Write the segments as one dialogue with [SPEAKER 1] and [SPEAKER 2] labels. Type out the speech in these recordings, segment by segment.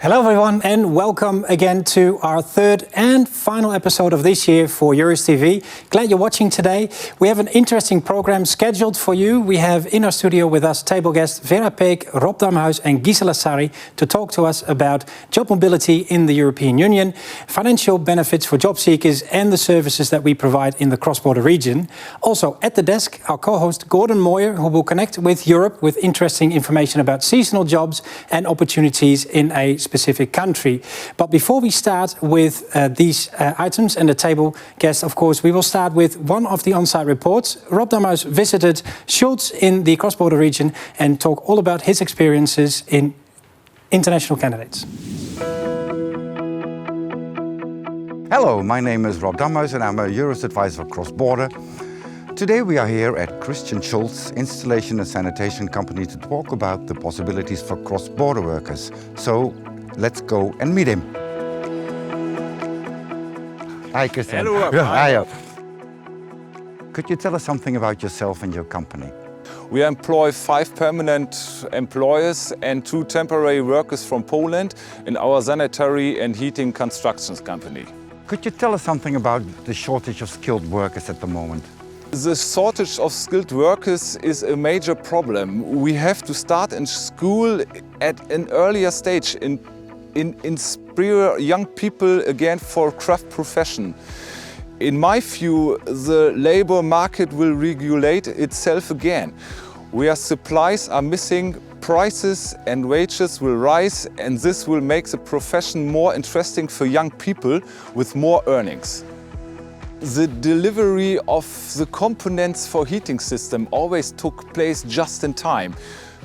[SPEAKER 1] Hello everyone and welcome again to our third and final episode of this year for EUREStv. Glad you're watching today. We have an interesting program scheduled for you. We have in our studio with us table guests Vera Peek, Rob Damhuis and Gisela Sari to talk to us about job mobility in the European Union, financial benefits for job seekers and the services that we provide in the cross-border region. Also at the desk, our co-host Gordon Moyer, who will connect with Europe with interesting information about seasonal jobs and opportunities in a specific country. But before we start with these items and the table guests, of course, we will start with one of the on-site reports. Rob Damhuis visited Schultz in the cross-border region and talk all about his experiences in international candidates.
[SPEAKER 2] Hello, my name is Rob Damhuis and I'm a Eures advisor for cross-border. Today we are here at Christian Schultz Installation and Sanitation Company to talk about the possibilities for cross-border workers. So let's go and meet him. Hi Christian.
[SPEAKER 3] Hello.
[SPEAKER 2] Hi. Could you tell us something about yourself and your company?
[SPEAKER 3] We employ 5 permanent employees and 2 temporary workers from Poland in our sanitary and heating constructions company.
[SPEAKER 2] Could you tell us something about the shortage of skilled workers at the moment?
[SPEAKER 3] The shortage of skilled workers is a major problem. We have to start in school at an earlier stage in inspire young people again for craft profession. In my view, the labor market will regulate itself again. Where supplies are missing, prices and wages will rise, and this will make the profession more interesting for young people with more earnings. The delivery of the components for heating system always took place just in time.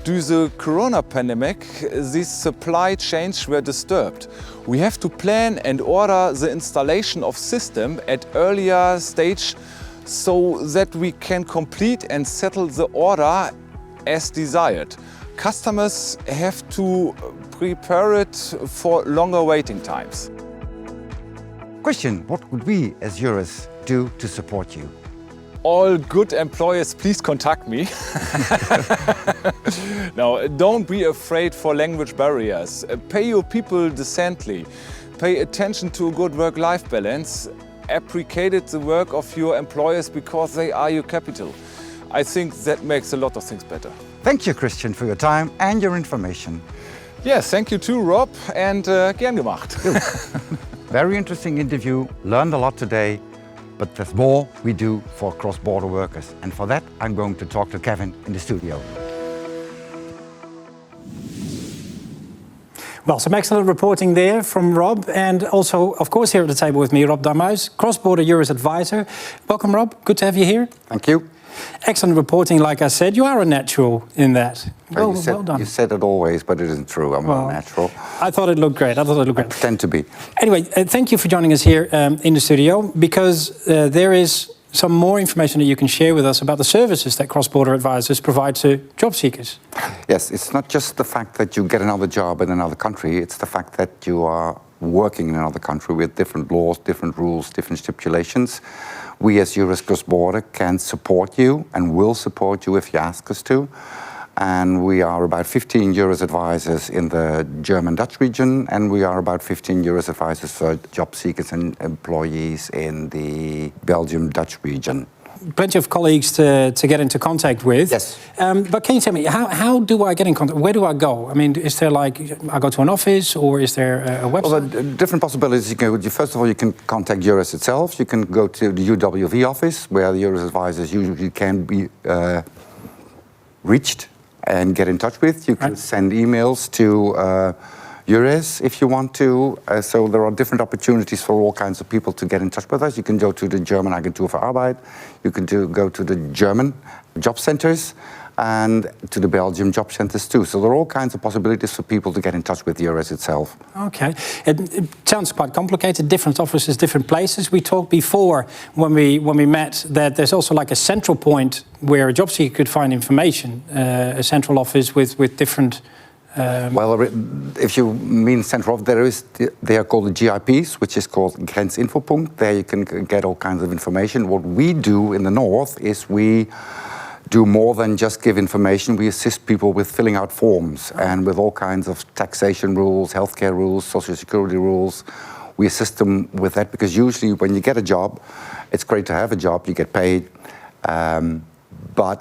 [SPEAKER 3] Due to the corona pandemic, these supply chains were disturbed. We have to plan and order the installation of system at earlier stage so that we can complete and settle the order as desired. Customers have to prepare it for longer waiting times.
[SPEAKER 2] Question, what would we as Eures do to support you?
[SPEAKER 3] All good employers, please contact me. Now, don't be afraid for language barriers. Pay your people decently. Pay attention to a good work-life balance. Appreciate the work of your employers because they are your capital. I think that makes a lot of things better.
[SPEAKER 2] Thank you, Christian, for your time and your information.
[SPEAKER 3] Yes, thank you too, Rob, and gern gemacht.
[SPEAKER 2] Very interesting interview, learned a lot today, but there's more we do for cross-border workers. And for that, I'm going to talk to Kevin in the studio.
[SPEAKER 1] Well, some excellent reporting there from Rob, and also, of course, here at the table with me, Rob Damhuis, cross-border Eures advisor. Welcome, Rob. Good to have you here.
[SPEAKER 2] Thank you.
[SPEAKER 1] Excellent reporting, like I said. You are a natural in that. Well done.
[SPEAKER 2] You said it always, but it isn't true. I'm not natural.
[SPEAKER 1] I thought it looked great. I
[SPEAKER 2] pretend to be.
[SPEAKER 1] Anyway, thank you for joining us here in the studio, because there is some more information that you can share with us about the services that cross-border advisors provide to job seekers.
[SPEAKER 2] Yes, it's not just the fact that you get another job in another country, it's the fact that you are working in another country with different laws, different rules, different stipulations. We as Eures Cross-Border can support you and will support you if you ask us to. And we are about 15 Eures advisors in the German-Dutch region, and we are about 15 Eures advisors for job seekers and employees in the Belgium-Dutch region.
[SPEAKER 1] Plenty of colleagues to get into contact with.
[SPEAKER 2] Yes.
[SPEAKER 1] But can you tell me, how do I get in contact? Where do I go? I mean, is there like, I go to an office, or is there a website?
[SPEAKER 2] Well, different possibilities. First of all, you can contact Eures itself. You can go to the UWV office, where the Eures advisors usually can be reached and get in touch with. You can send emails to Eures if you want to. So there are different opportunities for all kinds of people to get in touch with us. You can go to the German Agentur für Arbeit. You can go to the German job centers and to the Belgium job centers too. So there are all kinds of possibilities for people to get in touch with Eures itself.
[SPEAKER 1] Okay. It sounds quite complicated, different offices, different places. We talked before when we met that there's also like a central point where a job seeker could find information, a central office with different...
[SPEAKER 2] Well, if you mean central, they are called the GIPs, which is called Grenzinfopunkt. There you can get all kinds of information. What we do in the north is we do more than just give information. We assist people with filling out forms and with all kinds of taxation rules, healthcare rules, social security rules. We assist them with that because usually when you get a job, it's great to have a job, you get paid, but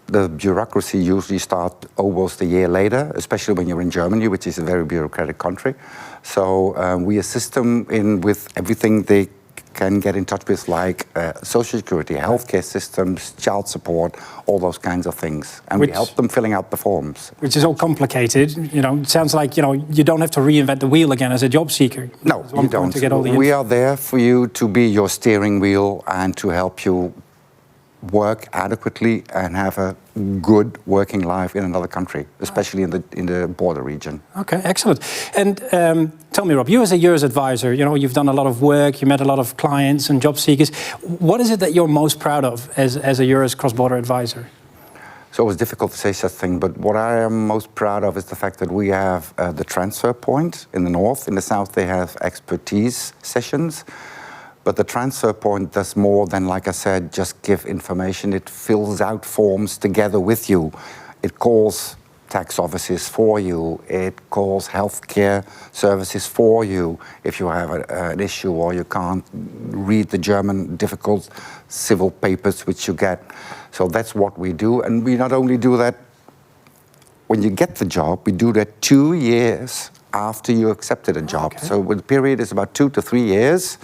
[SPEAKER 2] the bureaucracy usually starts almost a year later, especially when you're in Germany, which is a very bureaucratic country. So we assist them with everything they can get in touch with, like social security, healthcare systems, child support, all those kinds of things. And we help them filling out the forms.
[SPEAKER 1] Which is all complicated. You know, it sounds like, you know, you don't have to reinvent the wheel again as a job seeker.
[SPEAKER 2] No, you don't. We are there for you to be your steering wheel and to help you work adequately and have a good working life in another country, especially in the border region. Okay, excellent. And tell me, Rob, you as a Eures advisor, you know, you've done a lot of work, you met a lot of clients and job seekers. What is it that you're most proud of as a Eures cross-border advisor? So it's difficult to say such a thing, but what I am most proud of is the fact that we have the transfer point in the north. In the south, they have expertise sessions. But the transfer point does more than, like I said, just give information. It fills out forms together with you. It calls tax offices for you. It calls healthcare services for you if you have an issue or you can't read the German difficult civil papers which you get. So that's what we do. And we not only do that when you get the job, we do that 2 years after you accepted a job. Okay. So the period is about 2 to 3 years,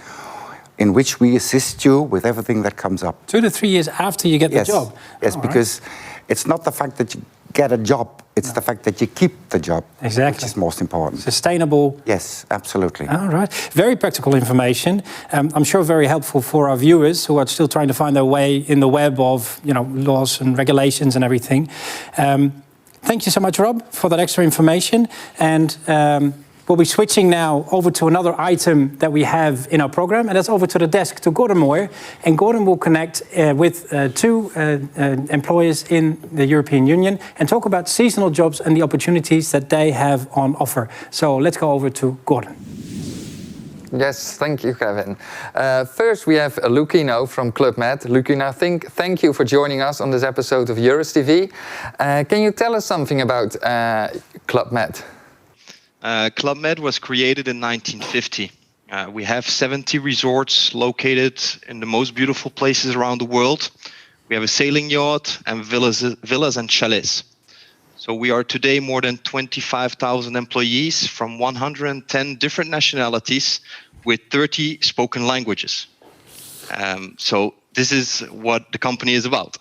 [SPEAKER 2] in which we assist you with everything that comes up. 2 to 3 years after you get the job? Yes, because it's not the fact that you get a job, it's the fact that you keep the job. Exactly. Which is most important. Sustainable. Yes, absolutely. All right. Very practical information. I'm sure very helpful for our viewers who are still trying to find their way in the web of, you know, laws and regulations and everything. Thank you so much, Rob, for that extra information. And we'll be switching now over to another item that we have in our program, and that's over to the desk to Gordon Moore. And Gordon will connect with two employers in the European Union and talk about seasonal jobs and the opportunities that they have on offer. So let's go over to Gordon.
[SPEAKER 4] Yes, thank you, Kevin. First, we have Lucino from Club Med. Lucino, thank you for joining us on this episode of EUREStv. Can you tell us something about Club Med?
[SPEAKER 5] Club Med was created in 1950. We have 70 resorts located in the most beautiful places around the world. We have a sailing yacht and villas and chalets. So we are today more than 25,000 employees from 110 different nationalities with 30 spoken languages. So this is what the company is about.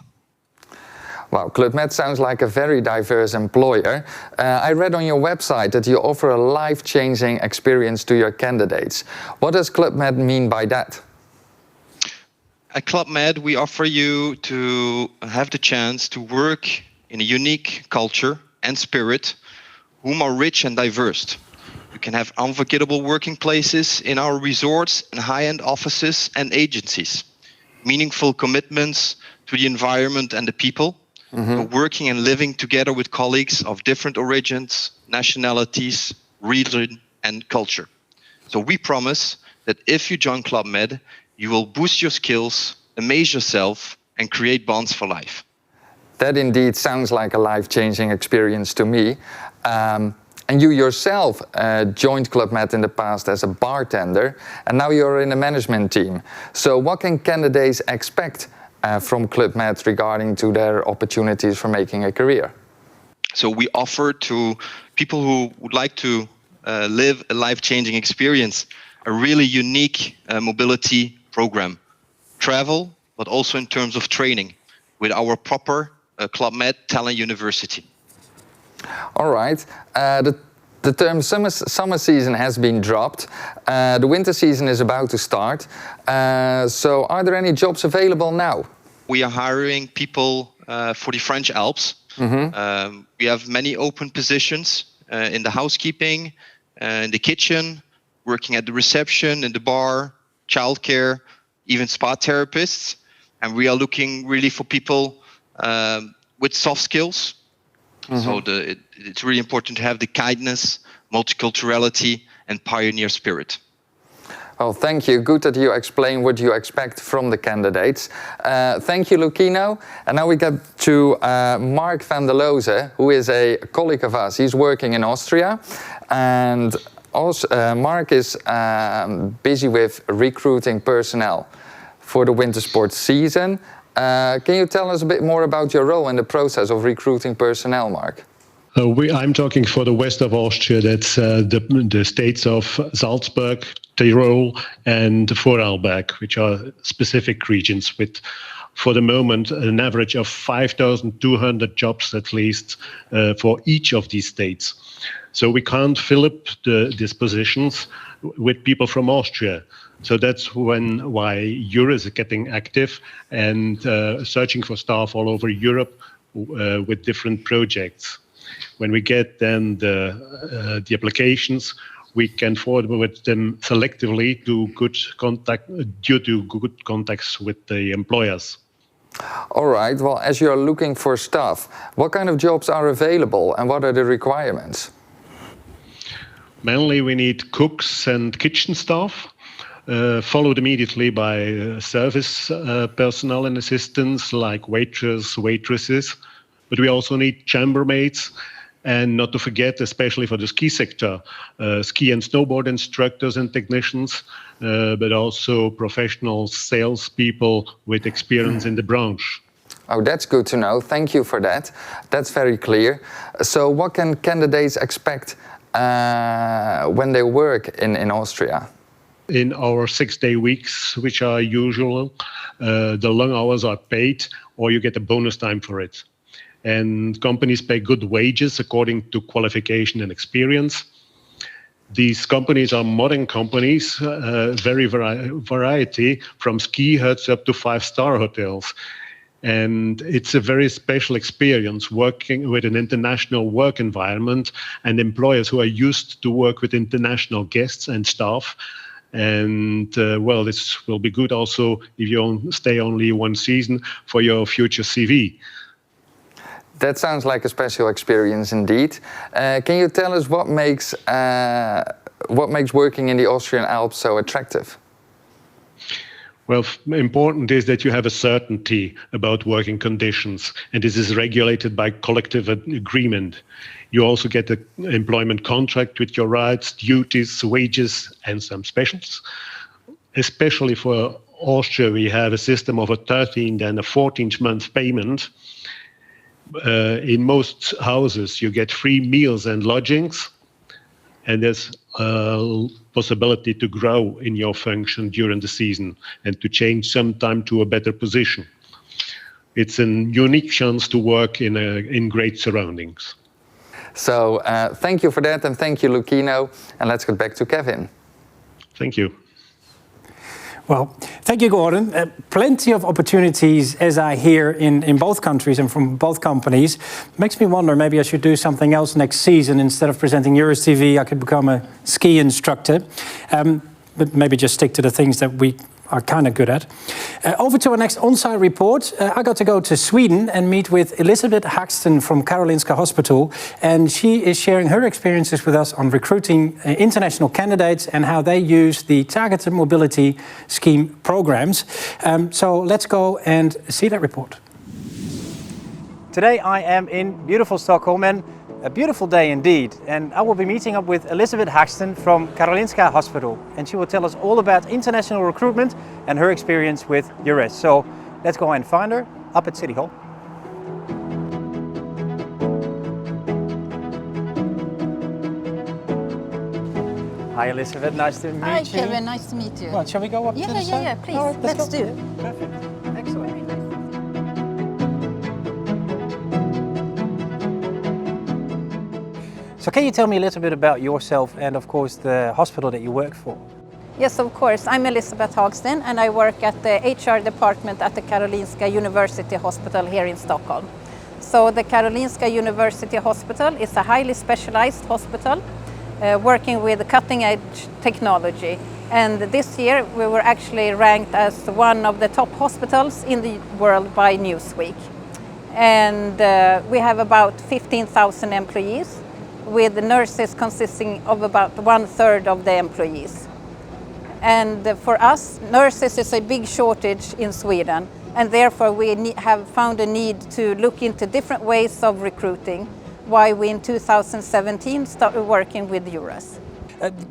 [SPEAKER 4] Wow, Club Med sounds like a very diverse employer. I read on your website that you offer a life-changing experience to your candidates. What does Club Med mean by that?
[SPEAKER 5] At Club Med, we offer you to have the chance to work in a unique culture and spirit, whom are rich and diverse. You can have unforgettable working places in our resorts and high-end offices and agencies. Meaningful commitments to the environment and the people. Working and living together with colleagues of different origins, nationalities, religion, and culture. So we promise that if you join Club Med, you will boost your skills, amaze yourself, and create bonds for life.
[SPEAKER 4] That indeed sounds like a life-changing experience to me. And you yourself joined Club Med in the past as a bartender, and now you're in the management team. So what can candidates expect from Club Med regarding to their opportunities for making a career?
[SPEAKER 5] So we offer to people who would like to live a life-changing experience, a really unique mobility program. Travel, but also in terms of training with our proper Club Med Talent University.
[SPEAKER 4] All right. The term summer season has been dropped. The winter season is about to start. So are there any jobs available now?
[SPEAKER 5] We are hiring people for the French Alps. We have many open positions in the housekeeping, in the kitchen, working at the reception, in the bar, childcare, even spa therapists. And we are looking really for people with soft skills. So it's really important to have the kindness, multiculturality, and pioneer spirit.
[SPEAKER 4] Well, thank you. Good that you explain what you expect from the candidates. Thank you, Lucino. And now we get to Mark van der Loze, who is a colleague of us. He's working in Austria. And also, Mark is busy with recruiting personnel for the winter sports season. Can you tell us a bit more about your role in the process of recruiting personnel, Mark?
[SPEAKER 6] I'm talking for the west of Austria. That's the states of Salzburg, Tyrol, and Vorarlberg, which are specific regions with, for the moment, an average of 5,200 jobs at least for each of these states. So we can't fill up these positions with people from Austria. So that's why Eures is getting active and searching for staff all over Europe with different projects. When we get then the applications, we can forward them selectively to due to good contacts with the employers.
[SPEAKER 4] All right. Well, as you're looking for staff, what kind of jobs are available and what are the requirements?
[SPEAKER 6] Mainly, we need cooks and kitchen staff, followed immediately by service personnel and assistants like waiters, waitresses. But we also need chambermaids, and not to forget, especially for the ski sector, ski and snowboard instructors and technicians, but also professional salespeople with experience in the branch.
[SPEAKER 4] Oh, that's good to know. Thank you for that. That's very clear. So what can candidates expect when they work in Austria?
[SPEAKER 6] In our 6-day weeks, which are usual, the long hours are paid or you get a bonus time for it. And companies pay good wages according to qualification and experience. These companies are modern companies, very variety, from ski huts up to 5-star hotels. And it's a very special experience working with an international work environment and employers who are used to work with international guests and staff. And well, this will be good also if you stay only one season for your future CV.
[SPEAKER 4] That sounds like a special experience indeed. Can you tell us what makes working in the Austrian Alps so attractive?
[SPEAKER 6] Well, important is that you have a certainty about working conditions, and this is regulated by collective agreement. You also get an employment contract with your rights, duties, wages, and some specials. Especially for Austria, we have a system of a 13th and a 14th month payment. In most houses, you get free meals and lodgings, and there's a possibility to grow in your function during the season and to change sometime to a better position. It's a unique chance to work in great surroundings.
[SPEAKER 4] So thank you for that, and thank you, Lucino. And let's get back to Kevin.
[SPEAKER 6] Thank you.
[SPEAKER 1] Well, thank you, Gordon. Plenty of opportunities, as I hear, in both countries and from both companies. Makes me wonder, maybe I should do something else next season. Instead of presenting EUREStv, I could become a ski instructor. But maybe just stick to the things that we are kind of good at. Over to our next on-site report. I got to go to Sweden and meet with Elisabeth Haxton from Karolinska Hospital, and she is sharing her experiences with us on recruiting international candidates and how they use the targeted mobility scheme programs. So let's go and see that report. Today I am in beautiful Stockholm, and a beautiful day indeed, and I will be meeting up with Elisabeth Haxton from Karolinska Hospital, and she will tell us all about international recruitment and her experience with Eures. So let's go and find her up at City Hall. Hi Elisabeth, nice to meet you.
[SPEAKER 7] Hi Kevin, nice to meet you.
[SPEAKER 1] Well, shall we go up to the side?
[SPEAKER 7] Yeah, please,
[SPEAKER 1] All right,
[SPEAKER 7] let's
[SPEAKER 1] go.
[SPEAKER 7] do it.
[SPEAKER 1] Perfect, excellent. So can you tell me a little bit about yourself and of course the hospital that you work for?
[SPEAKER 7] Yes, of course. I'm Elisabeth Haxton and I work at the HR department at the Karolinska University Hospital here in Stockholm. So the Karolinska University Hospital is a highly specialized hospital working with cutting-edge technology. And this year we were actually ranked as one of the top hospitals in the world by Newsweek. And we have about 15,000 employees, with the nurses consisting of about 1/3 of the employees. And for us, nurses is a big shortage in Sweden, and therefore we have found a need to look into different ways of recruiting, why we in 2017 started working with Eures.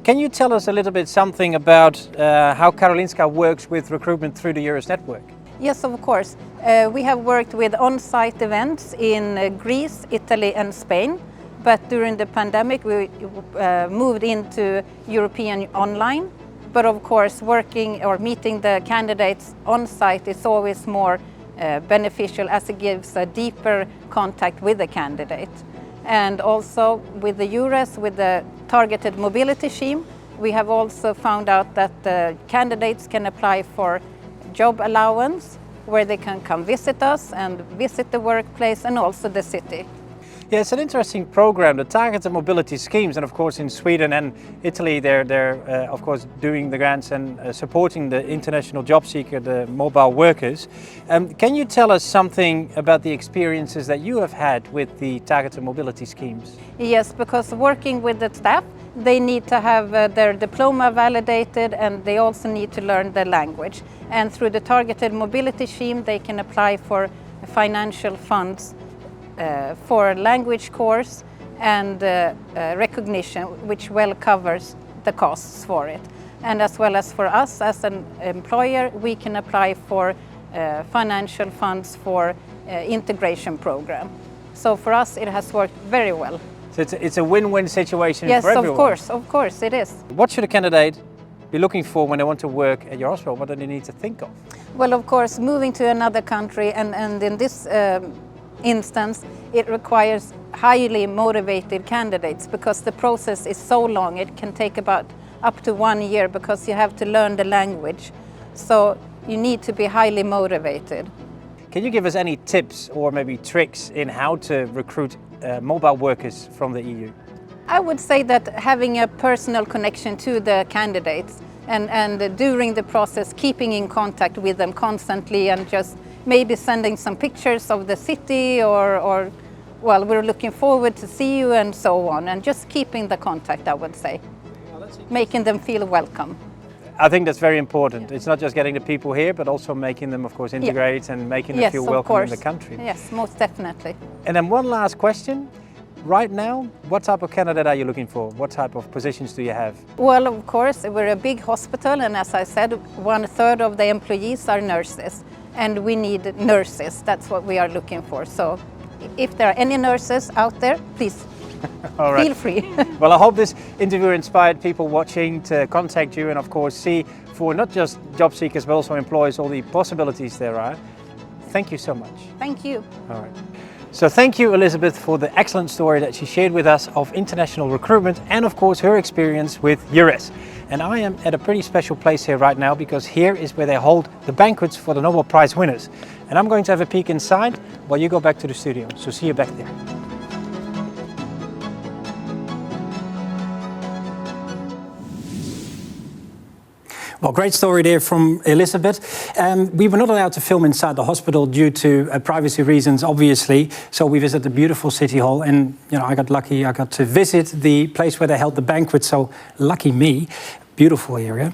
[SPEAKER 1] Can you tell us a little bit something about how Karolinska works with recruitment through the Eures network?
[SPEAKER 7] Yes, of course. We have worked with on-site events in Greece, Italy and Spain, but during the pandemic we moved into European online. But of course, working or meeting the candidates on-site is always more beneficial, as it gives a deeper contact with the candidate. And also with the Eures, with the targeted mobility scheme, we have also found out that the candidates can apply for job allowance, where they can come visit us and visit the workplace and also the city.
[SPEAKER 1] Yeah, it's an interesting program, the targeted mobility schemes, and of course in Sweden and Italy they're of course doing the grants and supporting the international job seeker, the mobile workers. Can you tell us something about the experiences that you have had with the targeted mobility schemes?
[SPEAKER 7] Yes, because working with the staff, they need to have their diploma validated, and they also need to learn the language. And through the targeted mobility scheme they can apply for financial funds for language course and recognition, which well covers the costs for it. And as well as for us as an employer, we can apply for financial funds for integration program. So for us it has worked very well.
[SPEAKER 1] So it's a win-win situation
[SPEAKER 7] yes,
[SPEAKER 1] for everyone.
[SPEAKER 7] Yes, of course it is.
[SPEAKER 1] What should a candidate be looking for when they want to work at your hospital? What do they need to think of?
[SPEAKER 7] Well, of course, moving to another country, and in this instance, it requires highly motivated candidates, because the process is so long. It can take about up to 1 year because you have to learn the language. So you need to be highly motivated.
[SPEAKER 1] Can you give us any tips or maybe tricks in how to recruit mobile workers from the EU?
[SPEAKER 7] I would say that having a personal connection to the candidates and during the process keeping in contact with them constantly, and just maybe sending some pictures of the city or well, we're looking forward to see you and so on, and just keeping the contact, I would say. Making them feel welcome.
[SPEAKER 1] I think that's very important. It's not just getting the people here, but also making them, of course, integrate and making them feel welcome in the country.
[SPEAKER 7] Yes, most definitely.
[SPEAKER 1] And then one last question. Right now, what type of candidate are you looking for? What type of positions do you have?
[SPEAKER 7] Well, of course, we're a big hospital, and as I said, 1/3 of the employees are nurses, and we need nurses. That's what we are looking for. So if there are any nurses out there, please
[SPEAKER 1] All right.
[SPEAKER 7] feel free.
[SPEAKER 1] Well, I hope this interview inspired people watching to contact you and, of course, see for not just job seekers but also employers all the possibilities there are. Thank you so much.
[SPEAKER 7] Thank you.
[SPEAKER 1] All right. So thank you, Elizabeth, for the excellent story that she shared with us of international recruitment and, of course, her experience with Eures. And I am at a pretty special place here right now, because here is where they hold the banquets for the Nobel Prize winners. And I'm going to have a peek inside while you go back to the studio. So see you back there. Well, great story there from Elizabeth. We were not allowed to film inside the hospital due to privacy reasons, obviously. So we visited the beautiful City Hall, and I got lucky. I got to visit the place where they held the banquet. So lucky me. Beautiful area.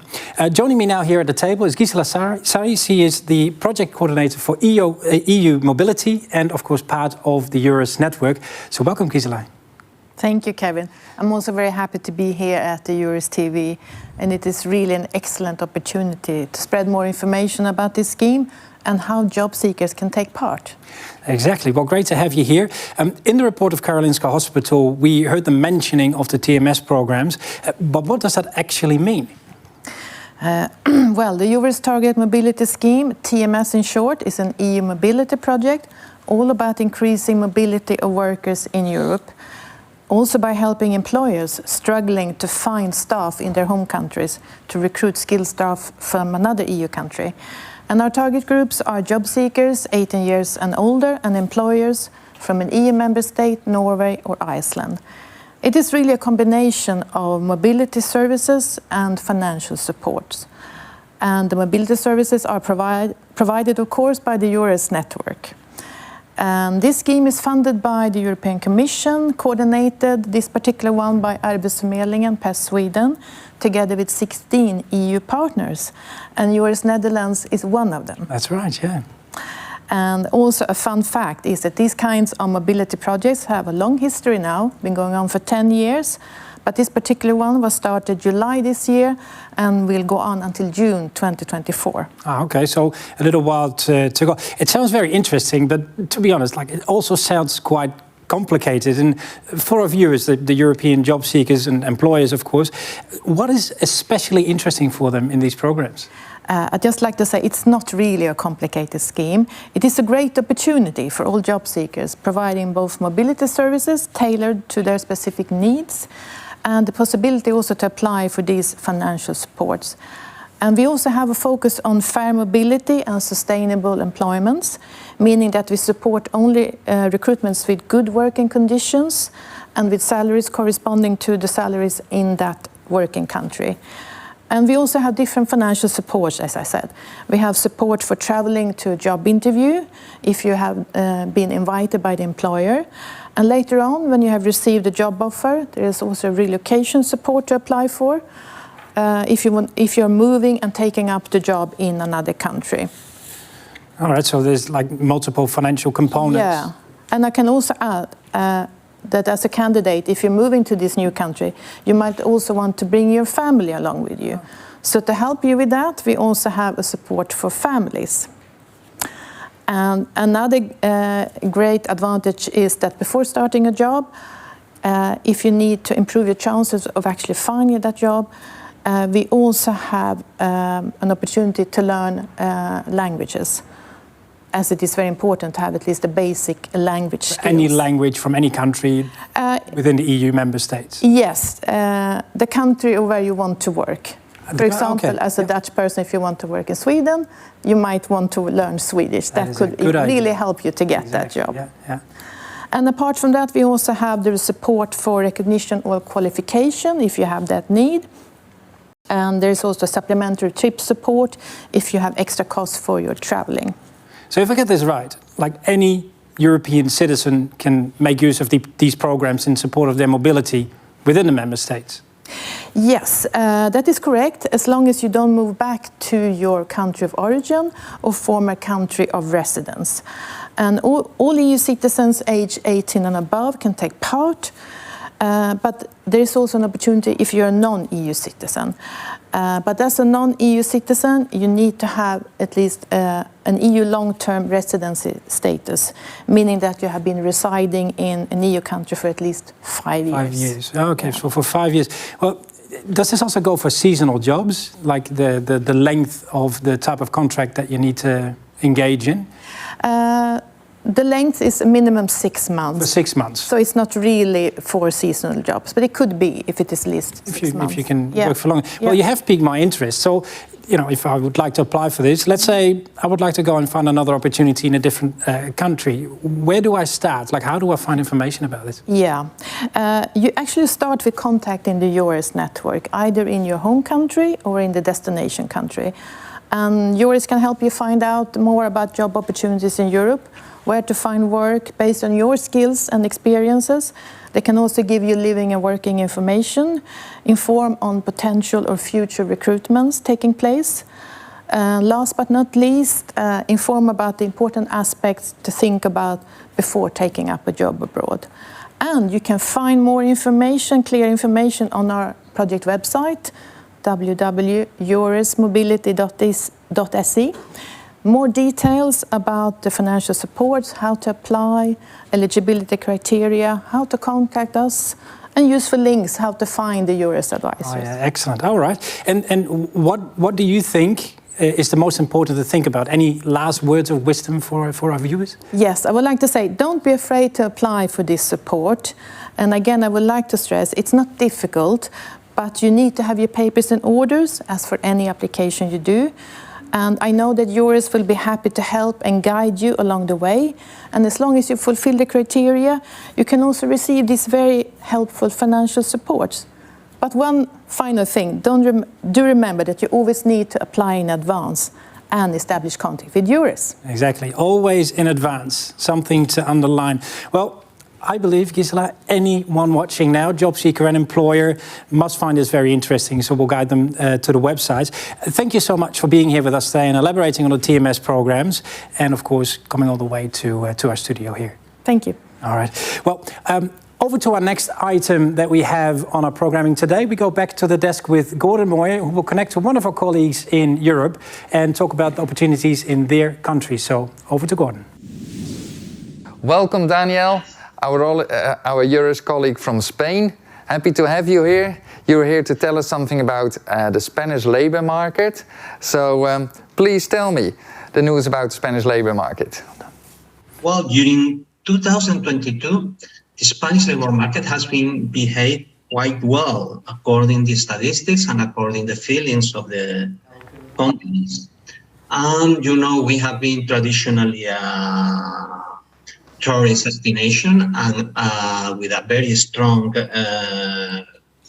[SPEAKER 1] Joining me now here at the table is Gisela Sari. She is the project coordinator for EU mobility and, of course, part of the Eures network. So welcome, Gisela.
[SPEAKER 8] Thank you, Kevin. I'm also very happy to be here at the EUREStv, and it is really an excellent opportunity to spread more information about this scheme and how job seekers can take part.
[SPEAKER 1] Exactly. Well, great to have you here. In the report of Karolinska Hospital, we heard the mentioning of the TMS programs, but what does that actually mean?
[SPEAKER 8] Well, the Eures Target Mobility Scheme, TMS in short, is an EU mobility project all about increasing mobility of workers in Europe, also by helping employers struggling to find staff in their home countries to recruit skilled staff from another EU country. And our target groups are job seekers 18 years and older, and employers from an EU member state, Norway or Iceland. It is really a combination of mobility services and financial supports. And the mobility services are provided, of course, by the Eures network. And this scheme is funded by the European Commission, coordinated, this particular one by Arbetsförmedlingen, PES Sweden, together with 16 EU partners. And Eures Netherlands is one of them.
[SPEAKER 1] That's right, yeah.
[SPEAKER 8] And also a fun fact is that these kinds of mobility projects have a long history now, been going on for 10 years. But this particular one was started July this year and will go on until June 2024.
[SPEAKER 1] Okay, so a little while to go. It sounds very interesting, but to be honest, like, it also sounds quite complicated. And for our viewers, the European job seekers and employers, of course, what is especially interesting for them in these programs?
[SPEAKER 8] I'd just like to say it's not really a complicated scheme. It is a great opportunity for all job seekers, providing both mobility services tailored to their specific needs, and the possibility also to apply for these financial supports. And we also have a focus on fair mobility and sustainable employments, meaning that we support only recruitments with good working conditions and with salaries corresponding to the salaries in that working country. And we also have different financial supports, as I said. We have support for traveling to a job interview if you have been invited by the employer. And later on, when you have received a job offer, there is also relocation support to apply for if you're moving and taking up the job in another country.
[SPEAKER 1] All right, so there's like multiple financial components.
[SPEAKER 8] Yeah, and I can also add that as a candidate, if you're moving to this new country, you might also want to bring your family along with you. So to help you with that, we also have a support for families. And another great advantage is that before starting a job, if you need to improve your chances of actually finding that job, we also have an opportunity to learn languages, as it is very important to have at least the basic language skills.
[SPEAKER 1] Any language from any country within the EU member states?
[SPEAKER 8] Yes, the country where you want to work. For example,
[SPEAKER 1] okay.
[SPEAKER 8] as a Dutch person, if you want to work in Sweden, you might want to learn Swedish. That could really help you to get that job.
[SPEAKER 1] Yeah, yeah.
[SPEAKER 8] And apart from that, we also have the support for recognition or qualification if you have that need. And there's also supplementary trip support if you have extra costs for your traveling.
[SPEAKER 1] So if I get this right, like any European citizen can make use of these programs in support of their mobility within the member states?
[SPEAKER 8] Yes, that is correct, as long as you don't move back to your country of origin or former country of residence. And all EU citizens aged 18 and above can take part, but there is also an opportunity if you're a non-EU citizen. But as a non-EU citizen, you need to have at least an EU long-term residency status, meaning that you have been residing in an EU country for at least 5 years.
[SPEAKER 1] 5 years, okay, so for 5 years. Well, does this also go for seasonal jobs, like the length of the type of contract that you need to engage in?
[SPEAKER 8] The length is a minimum 6 months.
[SPEAKER 1] For 6 months.
[SPEAKER 8] So it's not really for seasonal jobs, but it could be if it is at least 6 months.
[SPEAKER 1] If you can work for long. Well, you have piqued my interest. So, you know, if I would like to apply for this, let's say I would like to go and find another opportunity in a different country. Where do I start? Like, how do I find information about this?
[SPEAKER 8] Yeah, you actually start with contacting the Eures network, either in your home country or in the destination country. And Eures can help you find out more about job opportunities in Europe, where to find work based on your skills and experiences. They can also give you living and working information, inform on potential or future recruitments taking place. Last but not least, inform about the important aspects to think about before taking up a job abroad. And you can find more information, clear information, on our project website, www.euresmobility.se. More details about the financial supports, how to apply, eligibility criteria, how to contact us, and useful links how to find the Eures advisors.
[SPEAKER 1] Oh, yeah, excellent. All right. And what do you think is the most important to think about? Any last words of wisdom for our viewers?
[SPEAKER 8] Yes, I would like to say, don't be afraid to apply for this support. And again, I would like to stress, it's not difficult, but you need to have your papers in order, as for any application you do. And I know that Eures will be happy to help and guide you along the way. And as long as you fulfill the criteria, you can also receive these very helpful financial supports. But one final thing, do remember that you always need to apply in advance, and establish contact with Eures.
[SPEAKER 1] Exactly, always in advance, something to underline. Well, I believe, Gisela, anyone watching now, job seeker and employer, must find this very interesting, so we'll guide them to the website. Thank you so much for being here with us today and elaborating on the TMS programs, and of course, coming all the way to our studio here.
[SPEAKER 8] Thank you.
[SPEAKER 1] All right. Well, over to our next item that we have on our programming today. We go back to the desk with Gordon Moyer, who will connect to one of our colleagues in Europe and talk about the opportunities in their country. So, over to Gordon.
[SPEAKER 4] Welcome, Daniel, our Eures colleague from Spain. Happy to have you here. You're here to tell us something about the Spanish labor market. So, please tell me the news about the Spanish labor market.
[SPEAKER 9] Well, during 2022, the Spanish labor market has been behaved quite well according to statistics and according to the feelings of the companies. And you know, we have been traditionally a tourist destination and with a very strong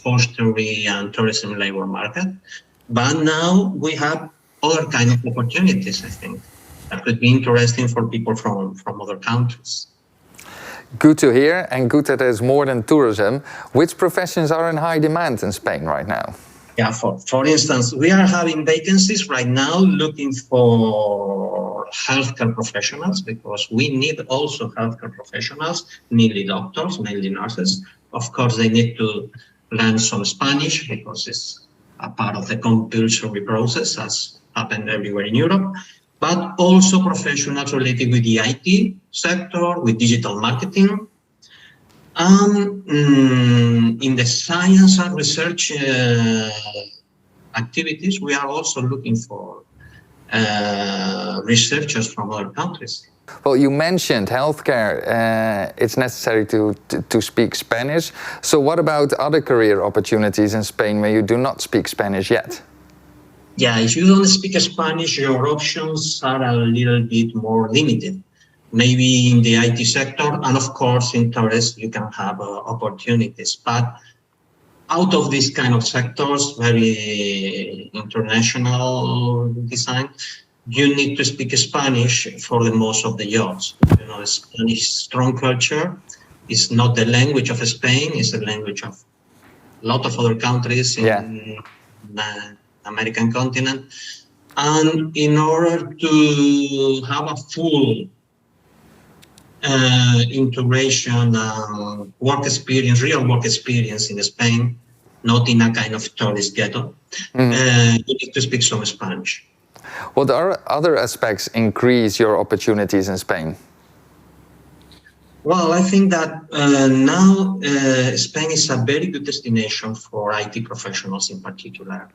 [SPEAKER 9] hostelry and tourism labor market. But now we have other kind of opportunities, I think, that could be interesting for people from other countries.
[SPEAKER 4] Good to hear, and good that there's more than tourism. Which professions are in high demand in Spain right now?
[SPEAKER 9] Yeah, for instance, we are having vacancies right now looking for healthcare professionals, because we need also healthcare professionals, mainly doctors, mainly nurses. Of course, they need to learn some Spanish because it's a part of the compulsory process, as happened everywhere in Europe. But also professionals related with the IT sector, with digital marketing. In the science and research activities, we are also looking for researchers from other countries.
[SPEAKER 4] Well, you mentioned healthcare. It's necessary to speak Spanish. So what about other career opportunities in Spain where you do not speak Spanish yet?
[SPEAKER 9] Yeah, if you don't speak Spanish, your options are a little bit more limited. Maybe in the IT sector, and of course in tourism, you can have opportunities. But out of these kind of sectors, very international design, you need to speak Spanish for the most of the jobs. You know, Spanish strong culture is not the language of Spain; it's the language of a lot of other countries in the American continent. And in order to have a full integration, work experience, real work experience in Spain, not in a kind of tourist ghetto, you need to speak some Spanish.
[SPEAKER 4] What other aspects increase your opportunities in Spain?
[SPEAKER 9] Well, I think that now Spain is a very good destination for IT professionals in particular.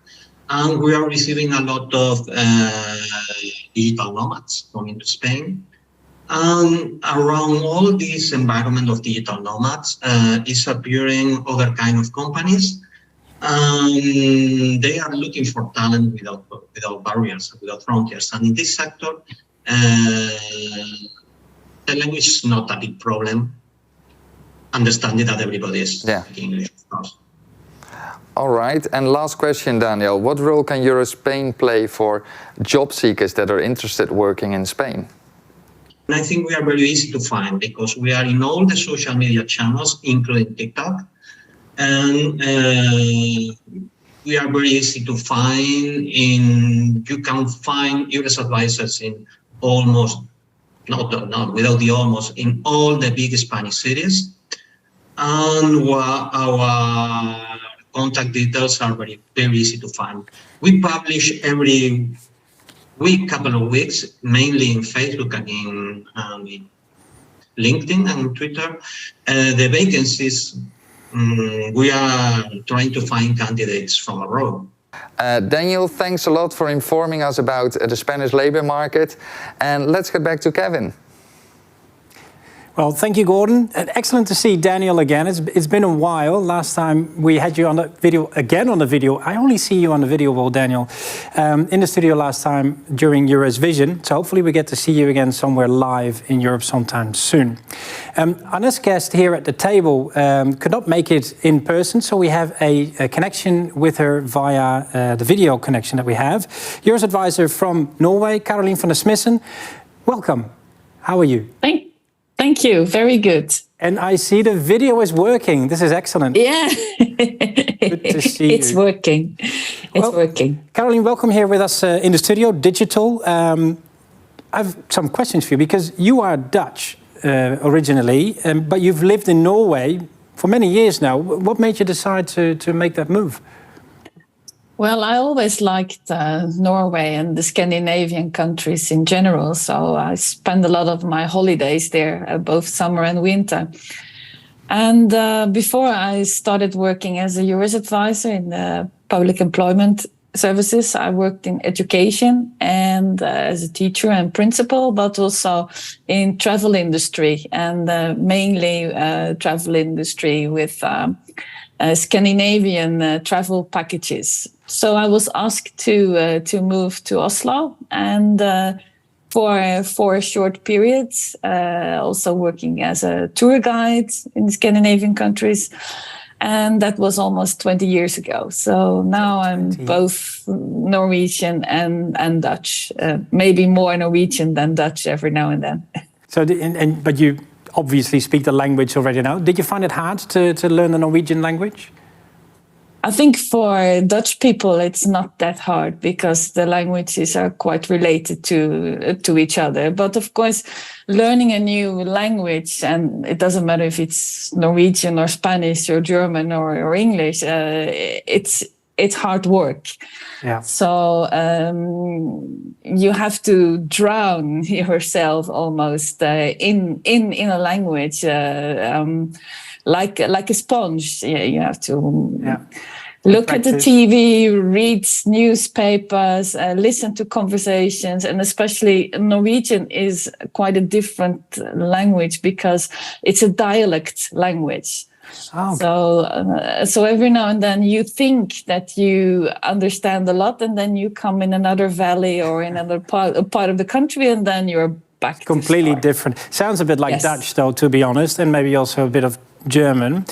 [SPEAKER 9] And we are receiving a lot of digital nomads coming to Spain. And around all this environment of digital nomads is appearing other kind of companies. They are looking for talent without barriers, without frontiers. And in this sector, the language is not a big problem. Understanding that everybody is speaking English, of course.
[SPEAKER 4] All right, and last question, Daniel. What role can EURESpain play for job seekers that are interested working in Spain?
[SPEAKER 9] I think we are very easy to find because we are in all the social media channels, including TikTok. And we are very easy to find. You can find Eures advisors in almost, without the almost, in all the big Spanish cities. And our contact details are very easy to find. We publish every week, couple of weeks, mainly in Facebook and in LinkedIn and Twitter, the vacancies. We are trying to find candidates from abroad.
[SPEAKER 4] Daniel, thanks a lot for informing us about the Spanish labor market. And let's get back to Kevin.
[SPEAKER 1] Well, thank you, Gordon. And excellent to see Daniel again. It's been a while. Last time we had you on the video, again on the video. I only see you on the video, well, Daniel, in the studio last time during Eures Vision. So hopefully we get to see you again somewhere live in Europe sometime soon. Our next guest here at the table could not make it in person, so we have a connection with her via the video connection that we have. Eures advisor from Norway, Caroline van der Smissen. Welcome. How are you?
[SPEAKER 10] Thank you. Very good.
[SPEAKER 1] And I see the video is working. This is excellent.
[SPEAKER 10] Yeah.
[SPEAKER 1] Good to see you.
[SPEAKER 10] It's working. It's working.
[SPEAKER 1] Caroline, welcome here with us in the studio, digital. I have some questions for you because you are Dutch originally, but you've lived in Norway for many years now. What made you decide to make that move?
[SPEAKER 10] Well, I always liked Norway and the Scandinavian countries in general, so I spend a lot of my holidays there, both summer and winter. And before I started working as a Eures advisor in public employment services, I worked in education and as a teacher and principal, but also in travel industry, and mainly travel industry with Scandinavian travel packages. So I was asked to move to Oslo, and for a short period, also working as a tour guide in Scandinavian countries, and that was almost 20 years ago. So now I'm both Norwegian and Dutch, maybe more Norwegian than Dutch every now and then.
[SPEAKER 1] So, but you obviously speak the language already now. Did you find it hard to learn the Norwegian language?
[SPEAKER 10] I think for Dutch people, it's not that hard because the languages are quite related to each other. But of course, learning a new language, and it doesn't matter if it's Norwegian or Spanish or German or English, it's hard work.
[SPEAKER 1] Yeah.
[SPEAKER 10] So you have to drown yourself almost in a language. Like a sponge, you have to look at the TV, read newspapers, listen to conversations, and especially Norwegian is quite a different language because it's a dialect language.
[SPEAKER 1] Oh.
[SPEAKER 10] So every now and then you think that you understand a lot, and then you come in another valley or in another part of the country, and then you're back.
[SPEAKER 1] Completely different. Sounds a bit like Dutch, though, to be honest, and maybe also a bit of German.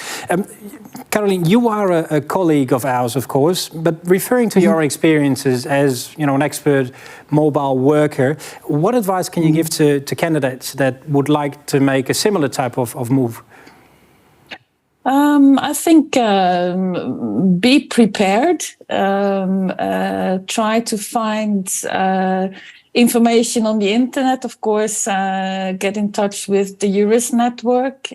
[SPEAKER 1] Caroline, you are a colleague of ours, of course, but referring to your experiences as an expert mobile worker, what advice can you give to candidates that would like to make a similar type of move?
[SPEAKER 10] I think be prepared. Try to find information on the internet, of course, get in touch with the Eures network,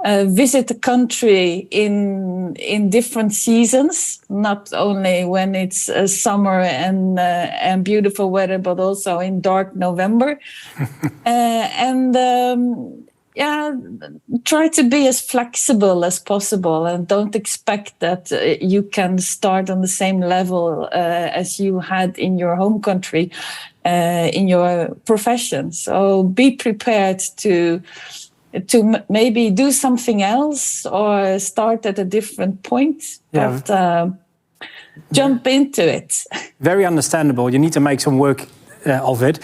[SPEAKER 10] visit the country in different seasons, not only when it's summer and beautiful weather, but also in dark November. Try to be as flexible as possible, and don't expect that you can start on the same level as you had in your home country in your profession. So be prepared to maybe do something else or start at a different point.
[SPEAKER 1] Yeah.
[SPEAKER 10] But jump into it.
[SPEAKER 1] Very understandable. You need to make some work of it.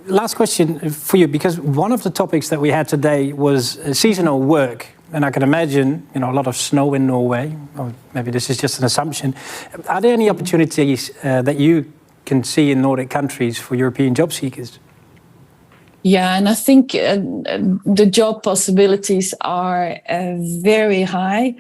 [SPEAKER 1] Last question for you, because one of the topics that we had today was seasonal work, and I can imagine a lot of snow in Norway, or maybe this is just an assumption. Are there any opportunities that you can see in Nordic countries for European job seekers?
[SPEAKER 10] Yeah, and I think the job possibilities are very high,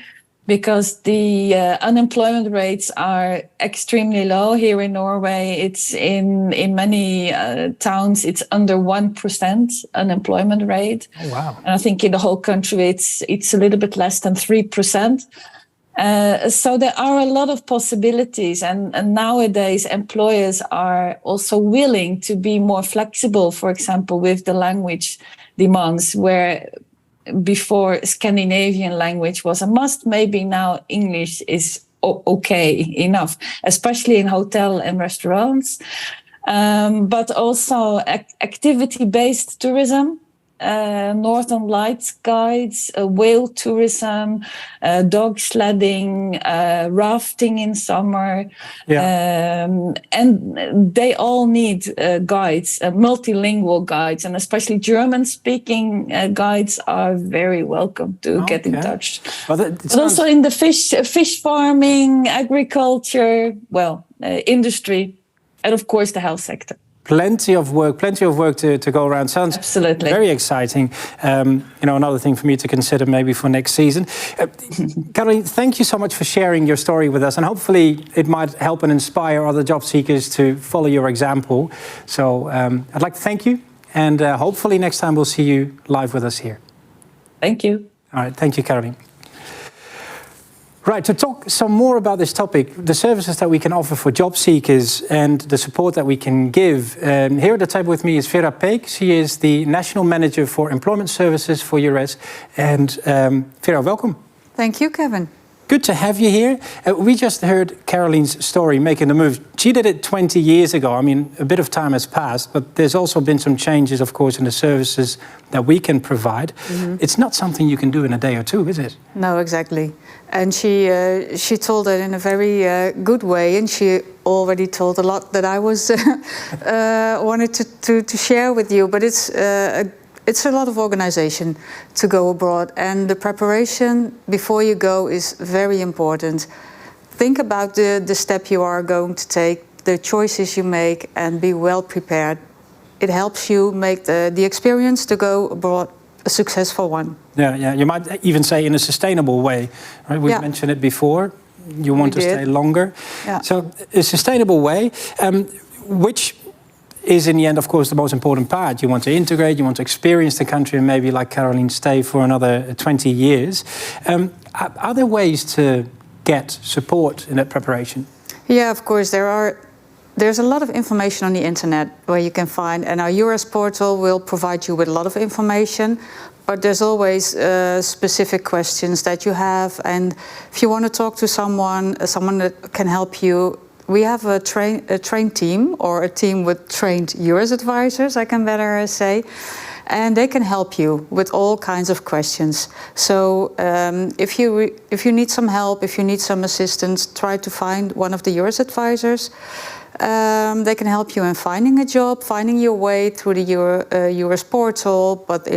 [SPEAKER 10] because the unemployment rates are extremely low here in Norway. It's in many towns, it's under 1% unemployment rate.
[SPEAKER 1] Oh, wow.
[SPEAKER 10] And I think in the whole country, it's a little bit less than 3%. So there are a lot of possibilities, and nowadays employers are also willing to be more flexible, for example, with the language demands, where before Scandinavian language was a must, maybe now English is okay enough, especially in hotel and restaurants, but also activity-based tourism. Northern Lights guides, whale tourism, dog sledding, rafting in summer. And they all need guides, multilingual guides, and especially German-speaking guides are very welcome to get in touch.
[SPEAKER 1] Well,
[SPEAKER 10] but also in the fish farming, agriculture, industry, and of course the health sector.
[SPEAKER 1] Plenty of work to go around. Sounds
[SPEAKER 10] absolutely
[SPEAKER 1] very exciting. Another thing for me to consider maybe for next season. Caroline, thank you so much for sharing your story with us, and hopefully it might help and inspire other job seekers to follow your example. So I'd like to thank you, and hopefully next time we'll see you live with us here.
[SPEAKER 10] Thank you.
[SPEAKER 1] All right, thank you, Caroline. Right, to talk some more about this topic, the services that we can offer for job seekers and the support that we can give. Here at the table with me is Vera Peek. She is the National Manager for Employment Services for Eures. And Vera, welcome.
[SPEAKER 11] Thank you, Kevin.
[SPEAKER 1] Good to have you here. We just heard Caroline's story, making the move. She did it 20 years ago. I mean, a bit of time has passed, but there's also been some changes, of course, in the services that we can provide. Mm-hmm. It's not something you can do in a day or two, is it?
[SPEAKER 11] No, exactly. And she told it in a very good way, and she already told a lot that I was wanted to share with you. But it's a lot of organization to go abroad, and the preparation before you go is very important. Think about the step you are going to take, the choices you make, and be well prepared. It helps you make the experience to go abroad a successful one.
[SPEAKER 1] Yeah. You might even say in a sustainable way. Right? We've mentioned it before. You want to stay longer. Yeah. So a sustainable way, which is in the end, of course, the most important part. You want to integrate, you want to experience the country, and maybe, like Caroline, stay for another 20 years. Are there ways to get support in that preparation?
[SPEAKER 11] Yeah, of course, there's a lot of information on the internet where you can find, and our Eures portal will provide you with a lot of information, but there's always specific questions that you have, and if you want to talk to someone that can help you, we have a trained team, or a team with trained Eures advisors, I can better say, and they can help you with all kinds of questions. So if you need some help, if you need some assistance, try to find one of the Eures advisors. They can help you in finding a job, finding your way through the Eures portal, but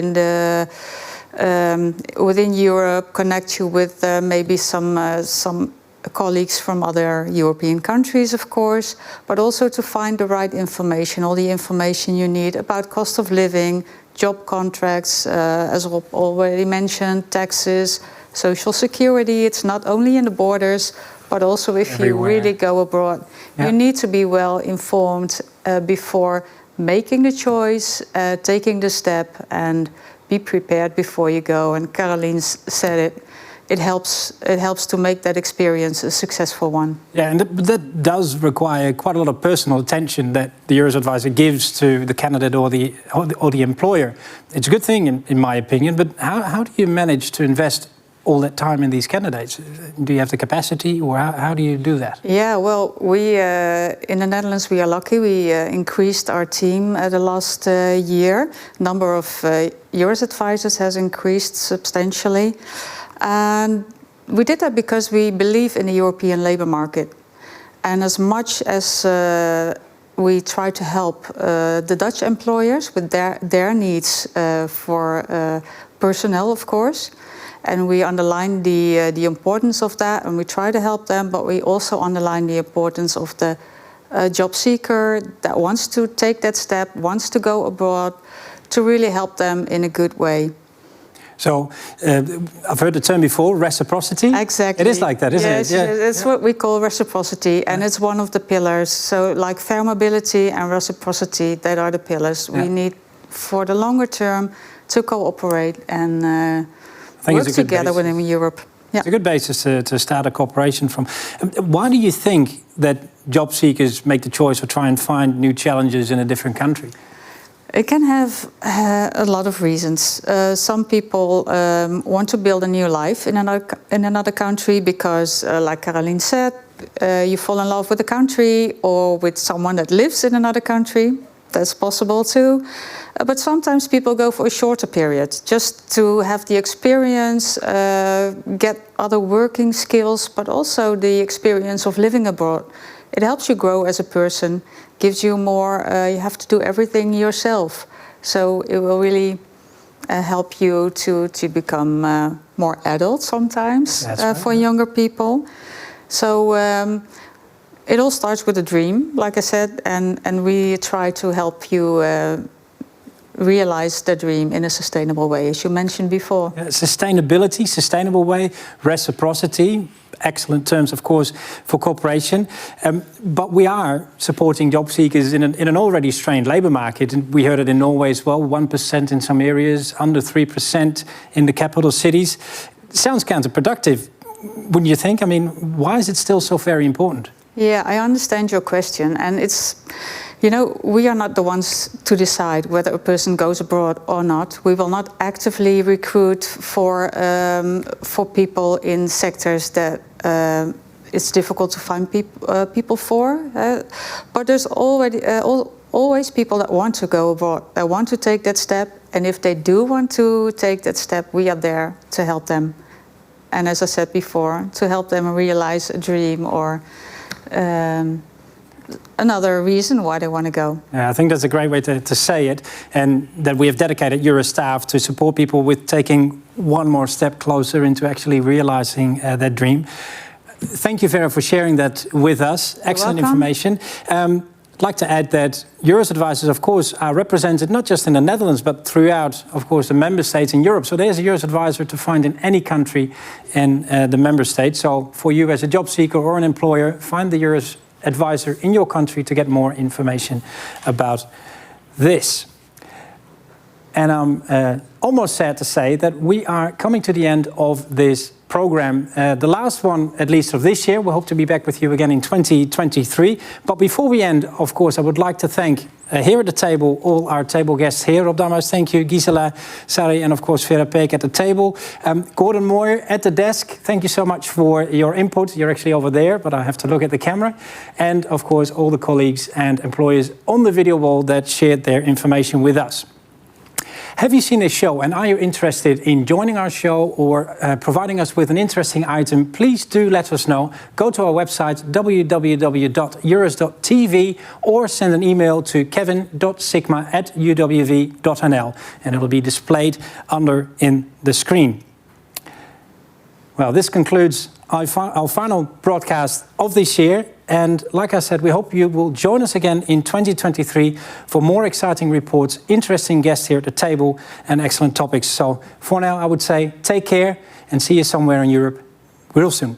[SPEAKER 11] within Europe, connect you with maybe some colleagues from other European countries, of course, but also to find the right information, all the information you need about cost of living, job contracts, as already mentioned, taxes, social security. It's not only in the borders, but also if you really go abroad. You need to be well informed before making the choice, taking the step, and be prepared before you go. And Caroline said it. It helps to make that experience a successful one.
[SPEAKER 1] Yeah, and that does require quite a lot of personal attention that the Eures advisor gives to the candidate or the employer. It's a good thing, in my opinion, but how do you manage to invest all that time in these candidates? Do you have the capacity, or how do you do that?
[SPEAKER 11] Yeah, well, we in the Netherlands, we are lucky. We increased our team the last year. Number of Eures advisors has increased substantially. And we did that because we believe in the European labour market. And as much as we try to help the Dutch employers with their needs for personnel, of course, and we underline the importance of that, and we try to help them, but we also underline the importance of the job seeker that wants to take that step, wants to go abroad, to really help them in a good way.
[SPEAKER 1] So, I've heard the term before, reciprocity.
[SPEAKER 11] Exactly.
[SPEAKER 1] It is like that, isn't it?
[SPEAKER 11] Yeah. It's what we call reciprocity, and it's one of the pillars. So, like fair mobility and reciprocity, that are the pillars. We need, for the longer term, to cooperate and work together within Europe. Yeah.
[SPEAKER 1] It's a good basis to start a cooperation from. Why do you think that job seekers make the choice or try and find new challenges in a different country?
[SPEAKER 11] It can have a lot of reasons. Some people want to build a new life in another country because, like Caroline said, you fall in love with the country or with someone that lives in another country. That's possible too. But sometimes people go for a shorter period, just to have the experience, get other working skills, but also the experience of living abroad. It helps you grow as a person, gives you more, you have to do everything yourself. So it will really help you to become more adult sometimes for younger people. So it all starts with a dream, like I said, and we try to help you realize the dream in a sustainable way, as you mentioned before.
[SPEAKER 1] Sustainability, sustainable way, reciprocity, excellent terms, of course, for cooperation. But we are supporting job seekers in an already strained labour market. And we heard it in Norway as well, 1% in some areas, under 3% in the capital cities. Sounds counterproductive, wouldn't you think? I mean, why is it still so very important?
[SPEAKER 11] Yeah, I understand your question. And it's, you know, we are not the ones to decide whether a person goes abroad or not. We will not actively recruit for people in sectors that it's difficult to find people for. But there's always people that want to go abroad, that want to take that step. And if they do want to take that step, we are there to help them. And as I said before, to help them realize a dream or another reason why they want to go.
[SPEAKER 1] Yeah, I think that's a great way to say it, and that we have dedicated Eures staff to support people with taking one more step closer into actually realizing that dream. Thank you, Vera, for sharing that with us. Excellent information. I'd like to add that Eures advisors, of course, are represented not just in the Netherlands, but throughout, of course, the member states in Europe. So there's a Eures advisor to find in any country in the member state. So for you as a job seeker or an employer, find the Eures advisor in your country to get more information about this. And I'm almost sad to say that we are coming to the end of this program, the last one at least of this year. We hope to be back with you again in 2023. But before we end, of course, I would like to thank here at the table all our table guests here. Rob Dammers, thank you. Gisela, Sari, and of course Vera Peek at the table. Gordon Moyer at the desk, thank you so much for your input. You're actually over there, but I have to look at the camera. And of course all the colleagues and employers on the video wall that shared their information with us. Have you seen this show and are you interested in joining our show or providing us with an interesting item? Please do let us know. Go to our website www.eures.tv or send an email to kevin.sigma@uwv.nl and it will be displayed under in the screen. Well, this concludes our final broadcast of this year. And like I said, we hope you will join us again in 2023 for more exciting reports, interesting guests here at the table, and excellent topics. So for now, I would say take care and see you somewhere in Europe real soon.